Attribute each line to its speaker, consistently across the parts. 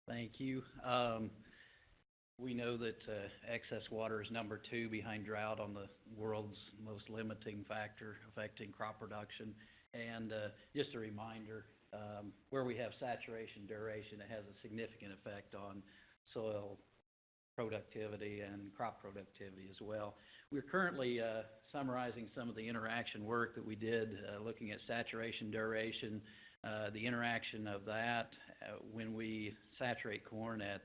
Speaker 1: Thank you. We know that excess water is number 2 behind drought on the world's most limiting factor affecting crop production. And just a reminder, where we have saturation duration, it has a significant effect on soil productivity and crop productivity as well. We're currently summarizing some of the interaction work that we did looking at saturation duration, the interaction of that when we saturate corn at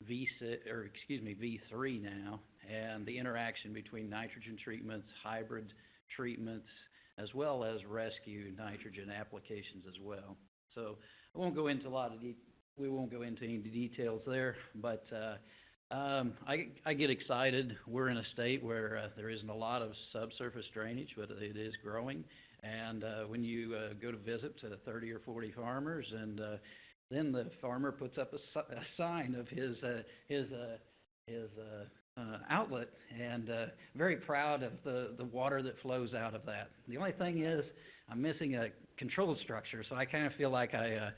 Speaker 1: V3 now, and the interaction between nitrogen treatments, hybrid treatments, as well as rescue nitrogen applications as well. So I won't go into we won't go into any details there, but I get excited. We're in a state where there isn't a lot of subsurface drainage, but it is growing. And when you go to visit to 30 or 40 farmers, and then the farmer puts up a sign of his outlet, and very proud of the water that flows out of that. The only thing is, I'm missing a control structure, so I kind of feel like I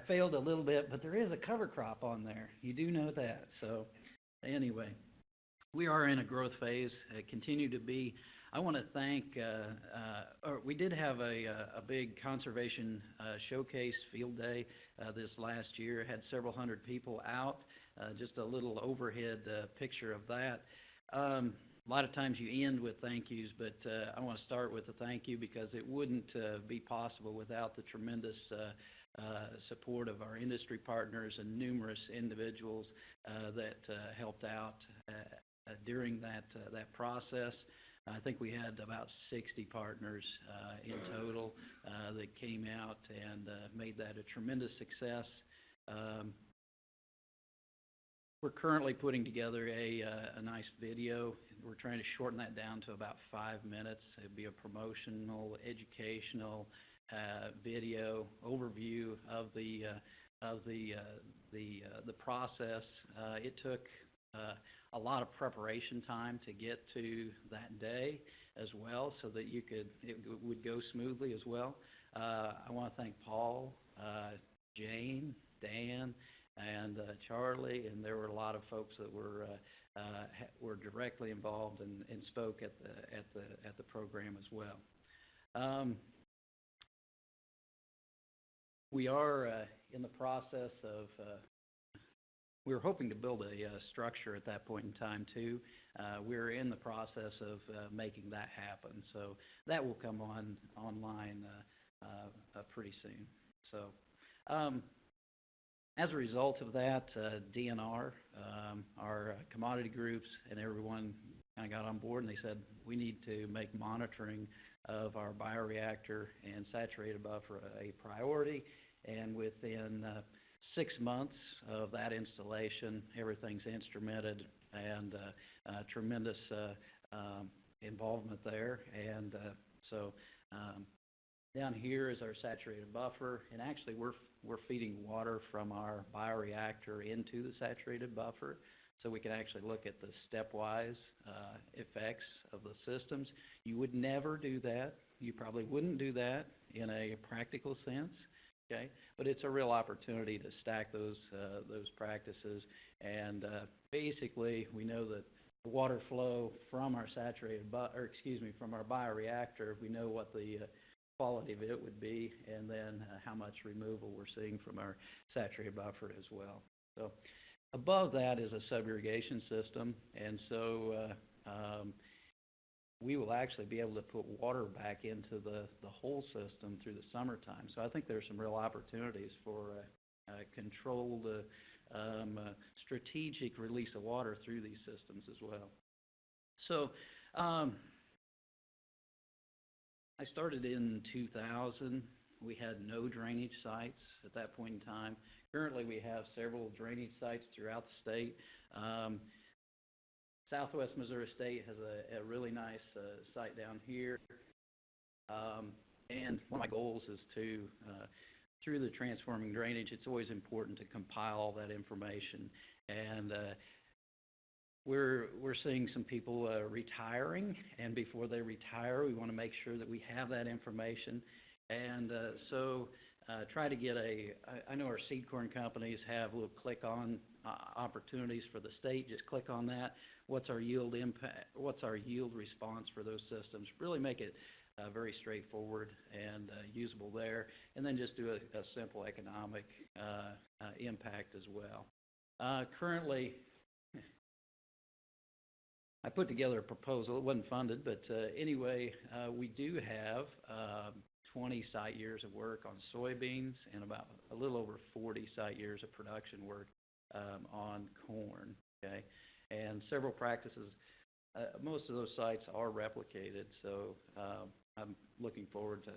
Speaker 1: failed a little bit, but there is a cover crop on there. You do know that. So anyway, we are in a growth phase, continue to be. I want to thank, we did have a big conservation showcase field day this last year. Had several hundred people out, just a little overhead picture of that. A lot of times you end with thank yous, but I want to start with a thank you because it wouldn't be possible without the tremendous support of our industry partners and numerous individuals that helped out during that process. I think we had about 60 partners in total that came out and made that a tremendous success. We're currently putting together a nice video. We're trying to shorten that down to about 5 minutes. It'd be a promotional, educational video overview of the process. It took a lot of preparation time to get to that day as well, so that it would go smoothly as well. I want to thank Paul, Jane, Dan, and Charlie, and there were a lot of folks that were directly involved and spoke at the program as well. We are in the process of. We were hoping to build a structure at that point in time too. We're in the process of making that happen, so that will come online pretty soon. So. As a result of that, DNR, our commodity groups, and everyone kind of got on board, and they said, we need to make monitoring of our bioreactor and saturated buffer a priority. And within 6 months of that installation, everything's instrumented, and tremendous involvement there. And so down here is our saturated buffer, and actually we're feeding water from our bioreactor into the saturated buffer, so we can actually look at the stepwise effects of the systems. You would never do that. You probably wouldn't do that in a practical sense, okay? But it's a real opportunity to stack those practices, and basically we know that the water flow from our from our bioreactor, we know what the quality of it would be, and then how much removal we're seeing from our saturated buffer as well. So above that is a sub-irrigation system, and so we will actually be able to put water back into the whole system through the summertime. So I think there's some real opportunities for controlled, strategic release of water through these systems as well. So I started in 2000. We had no drainage sites at that point in time. Currently, we have several drainage sites throughout the state. Southwest Missouri State has a really nice site down here. And one of my goals is to, through the transforming drainage, it's always important to compile all that information. And we're seeing some people retiring, and before they retire, we want to make sure that we have that information. And so try to get I know our seed corn companies have little click-on opportunities for the state. Just click on that. What's our yield impact? What's our yield response for those systems? Really make it very straightforward and usable there, and then just do a simple economic impact as well. Currently, I put together a proposal. It wasn't funded, but anyway, we do have 20 site years of work on soybeans and about a little over 40 site years of production work on corn, okay? And several practices, most of those sites are replicated, so I'm looking forward to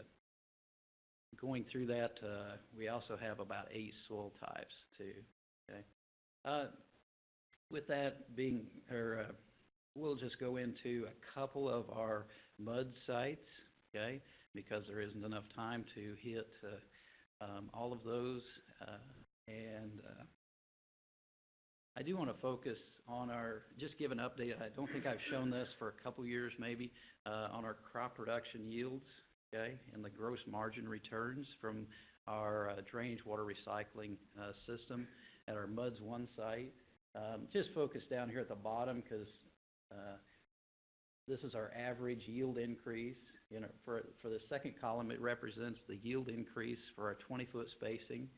Speaker 1: going through that. We also have about 8 soil types too, okay? With that being, we'll just go into a couple of our mud sites, okay, because there isn't enough time to hit all of those. I do want to focus on just give an update. I don't think I've shown this for a couple years maybe, on our crop production yields, okay, and the gross margin returns from our drainage water recycling system at our MUDS 1 site. Just focus down here at the bottom because this is our average yield increase. You know, for the second column, it represents the yield increase for our 20-foot spacing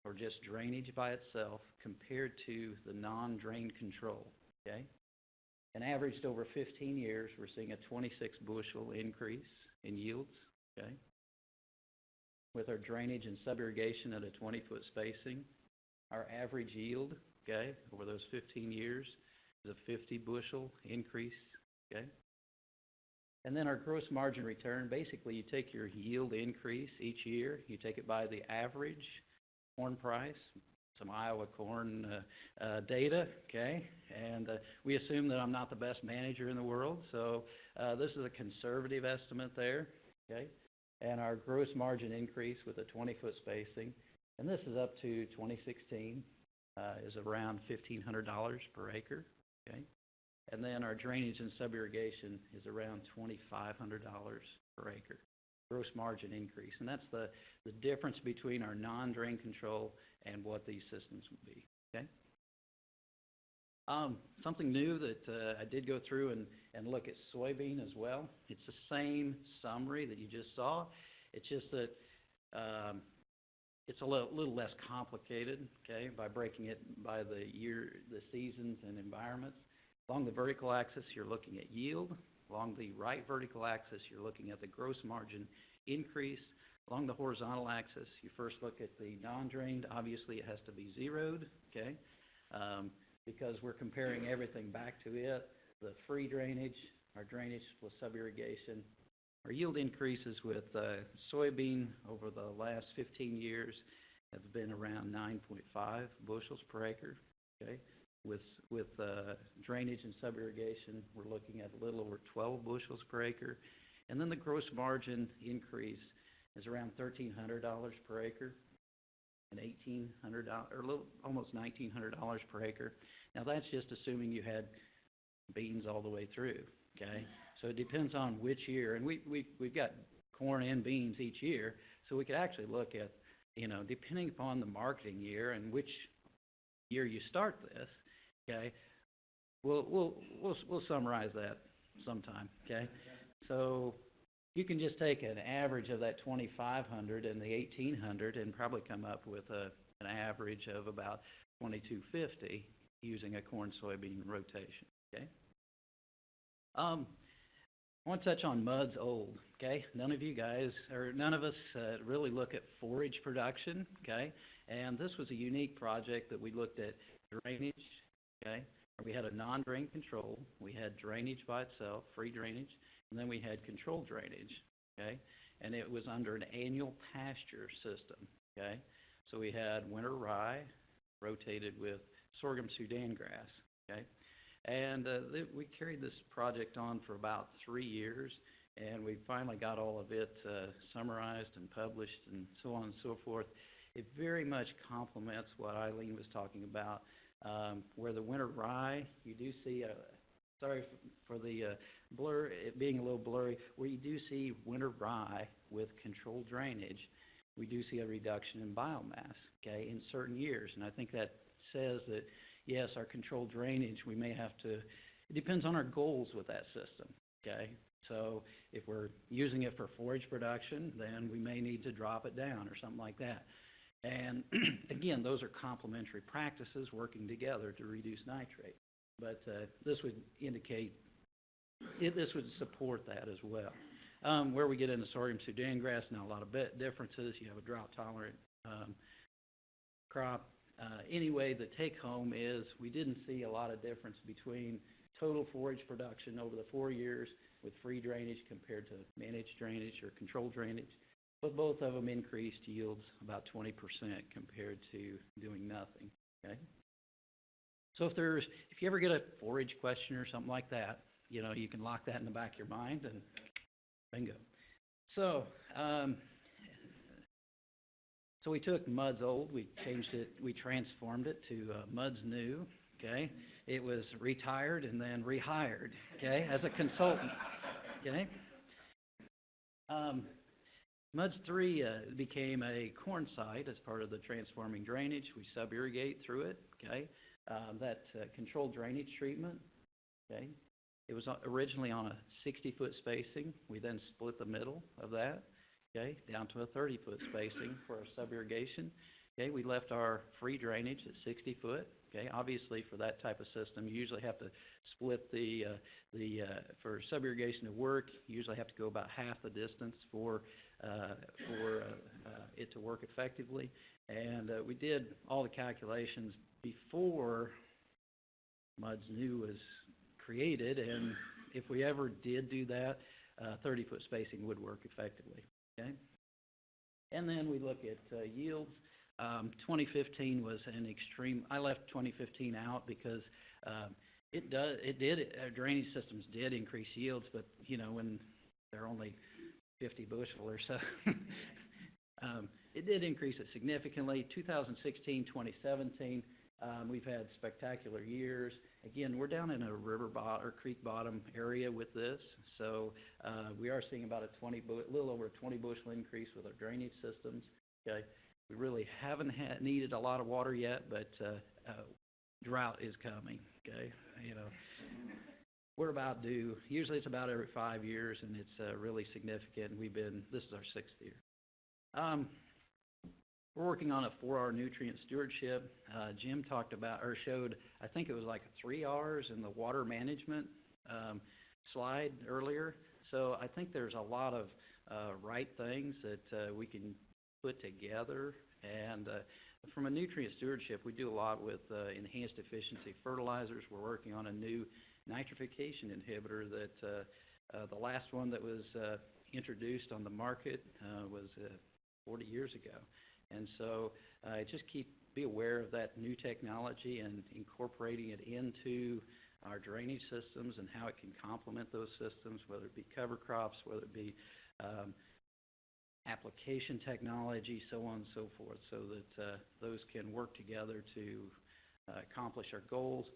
Speaker 1: or just drainage by itself compared to the non-drain control, okay? And averaged over 15 years, we're seeing a 26 bushel increase in yields, okay? With our drainage and sub-irrigation at a 20-foot spacing, our average yield, okay, over those 15 years is a 50 bushel increase, okay? And then our gross margin return, basically you take your yield increase each year, you take it by the average corn price, some Iowa corn data, okay? And we assume that I'm not the best manager in the world, so this is a conservative estimate there, okay? And our gross margin increase with a 20-foot spacing, and this is up to 2016, is around $1,500 per acre, okay? And then our drainage and sub-irrigation is around $2,500 per acre, gross margin increase. And that's the difference between our non-drain control and what these systems would be, okay? Something new that I did go through and look at soybean as well. It's the same summary that you just saw. It's just that it's a little less complicated, okay, by breaking it by the year, the seasons and environments. Along the vertical axis, you're looking at yield. Along the right vertical axis, you're looking at the gross margin increase. Along the horizontal axis, you first look at the non-drained. Obviously, it has to be zeroed, okay, because we're comparing everything back to it. The free drainage, our drainage with sub-irrigation. Our yield increases with soybean over the last 15 years have been around 9.5 bushels per acre, okay. With drainage and sub-irrigation, we're looking at a little over 12 bushels per acre. And then the gross margin increase is around $1,300 per acre and $1,800, or a little, almost $1,900 per acre. Now that's just assuming you had beans all the way through, okay? So it depends on which year, and we've got corn and beans each year, so we could actually look at, you know, depending upon the marketing year and which year you start this, okay, we'll summarize that sometime, okay? So you can just take an average of that 2,500 and the 1,800 and probably come up with an average of about 2,250 using a corn-soybean rotation, okay? I want to touch on MUDS old, okay? None of you guys, or none of us really look at forage production, okay? And this was a unique project that we looked at drainage, okay? We had a non-drain control. We had drainage by itself, free drainage, and then we had controlled drainage, okay? And it was under an annual pasture system, okay? So we had winter rye rotated with sorghum Sudan grass, okay? And we carried this project on for about 3 years, and we finally got all of it summarized and published and so on and so forth. It very much complements what Eileen was talking about, where the winter rye, you do see, sorry for the blur, it being a little blurry, where you do see winter rye with controlled drainage. we do see a reduction in biomass, okay, in certain years. And I think that says that, yes, our controlled drainage, we may have to, it depends on our goals with that system, okay? So if we're using it for forage production, then we may need to drop it down or something like that. And again, those are complementary practices working together to reduce nitrate. But this would indicate, this would support that as well. Where we get into sorghum Sudan grass, now a lot of differences. You have a drought-tolerant crop. Anyway, the take-home is we didn't see a lot of difference between total forage production over the 4 years with free drainage compared to managed drainage or controlled drainage. But both of them increased yields about 20% compared to doing nothing, okay? So if you ever get a forage question or something like that, you know, you can lock that in the back of your mind and bingo. So, so we took Mud's old, we changed it, we transformed it to Mud's new, okay? It was retired and then rehired, okay, as a consultant, okay? Mud's 3 became a corn site as part of the transforming drainage. We sub-irrigate through it, okay? That controlled drainage treatment, okay? It was originally on a 60-foot spacing. We then split the middle of that, okay, down to a 30-foot spacing for our sub-irrigation. Okay, we left our free drainage at 60 foot. Okay, obviously for that type of system, you usually have to split for sub-irrigation to work. You usually have to go about half the distance for it to work effectively. And we did all the calculations before Mud's New was created, and if we ever did do that, 30-foot spacing would work effectively. Okay, and then we look at yields. 2015 was an extreme. I left 2015 out because our drainage systems did increase yields, but you know, when they're only 50 bushel or so, it did increase it significantly. 2016, 2017, we've had spectacular years. Again, we're down in a river or creek bottom area with this, so we are seeing about a little over a 20 bushel increase with our drainage systems. Okay, we really haven't needed a lot of water yet, but drought is coming. Okay, you know, we're about due. Usually it's about every 5 years, and it's really significant. This is our 6th year. We're working on a 4R nutrient stewardship. Jim talked about, or showed, I think it was like 3 R's in the water management slide earlier. So I think there's a lot of right things that we can put together. And from a nutrient stewardship, we do a lot with enhanced efficiency fertilizers. We're working on a new nitrification inhibitor that the last one that was introduced on the market was 40 years ago. And so just be aware of that new technology and incorporating it into our drainage systems and how it can complement those systems, whether it be cover crops, whether it be application technology, so on and so forth, so that those can work together to accomplish our goals.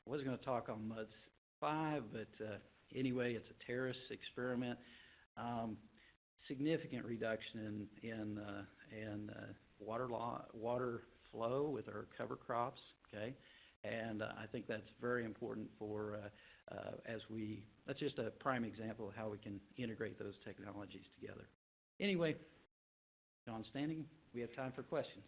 Speaker 1: I wasn't going to talk on MUDS 5, but anyway, it's a terrace experiment. Significant reduction in water flow with our cover crops, okay? And I think that's very important for that's just a prime example of how we can integrate those technologies together. Anyway, John Standing, we have time for questions.